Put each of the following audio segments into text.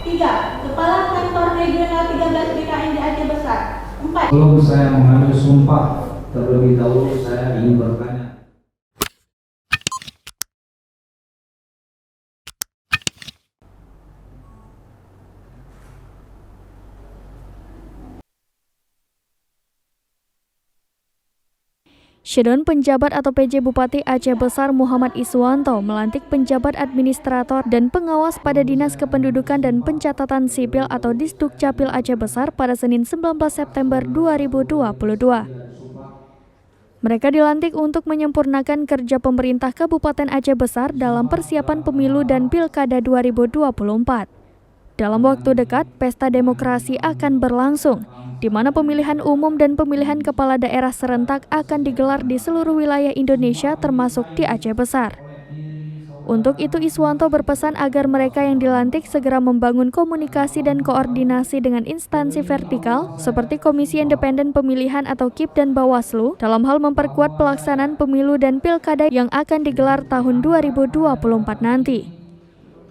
3. Kepala Kantor Regional 13 BKN di Aceh Besar. 4. Sebelum saya mengambil sumpah, terlebih dahulu saya ingin bertanya. Shedon Penjabat atau PJ Bupati Aceh Besar Muhammad Iswanto melantik penjabat administrator dan pengawas pada Dinas Kependudukan dan Pencatatan Sipil atau Disdukcapil Aceh Besar pada Senin 19 September 2022. Mereka dilantik untuk menyempurnakan kerja pemerintah Kabupaten Aceh Besar dalam persiapan pemilu dan Pilkada 2024. Dalam waktu dekat, pesta demokrasi akan berlangsung, di mana pemilihan umum dan pemilihan kepala daerah serentak akan digelar di seluruh wilayah Indonesia termasuk di Aceh Besar. Untuk itu Iswanto berpesan agar mereka yang dilantik segera membangun komunikasi dan koordinasi dengan instansi vertikal seperti Komisi Independen Pemilihan atau KIP dan Bawaslu dalam hal memperkuat pelaksanaan pemilu dan pilkada yang akan digelar tahun 2024 nanti.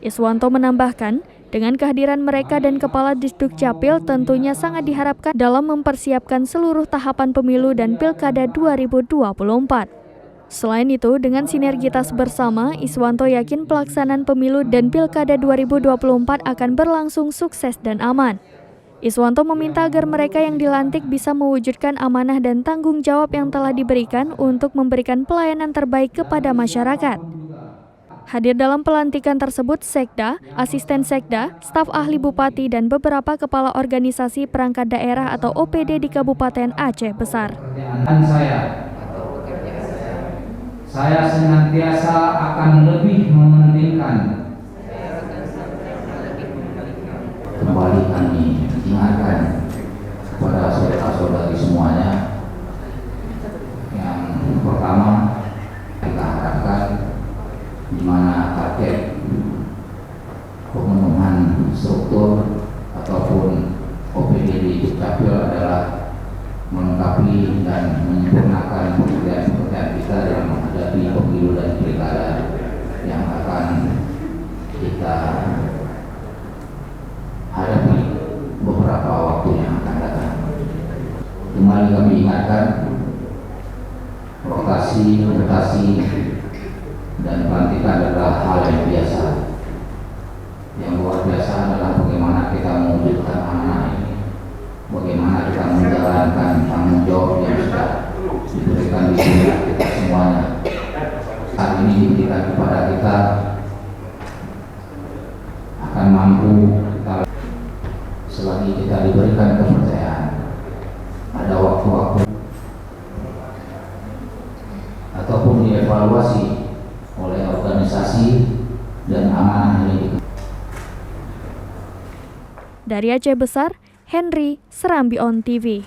Iswanto menambahkan, dengan kehadiran mereka dan Kepala Disdukcapil tentunya sangat diharapkan dalam mempersiapkan seluruh tahapan pemilu dan pilkada 2024. Selain itu, dengan sinergitas bersama, Iswanto yakin pelaksanaan pemilu dan pilkada 2024 akan berlangsung sukses dan aman. Iswanto meminta agar mereka yang dilantik bisa mewujudkan amanah dan tanggung jawab yang telah diberikan untuk memberikan pelayanan terbaik kepada masyarakat. Hadir dalam pelantikan tersebut Sekda, Asisten Sekda, staf ahli Bupati, dan beberapa kepala organisasi perangkat daerah atau OPD di Kabupaten Aceh Besar. Saya senantiasa akan lebih mementingkan. Kembali kami ingatkan kepada saudara-saudari semuanya, yang pertama kita harapkan di mana target pemenuhan struktur ataupun OPD di Dukcapil adalah melengkapi dan menyempurnakan pekerjaan-pekerjaan kita dalam menghadapi pemilu dan pilkada yang akan kita hadapi beberapa waktu yang akan datang. Kembali kami ingatkan, rotasi dan pelantikan adalah hal yang biasa. Yang luar biasa adalah bagaimana kita mewujudkan amanah ini, bagaimana kita menjalankan tanggung jawab yang sudah diberikan di sini kita semuanya. Saat ini diberikan kepada kita akan mampu selagi kita diberikan kepercayaan. Ada waktu-waktu ataupun dievaluasi oleh organisasi dan amanah ini. Dari Aceh Besar, Henry, Serambi On TV.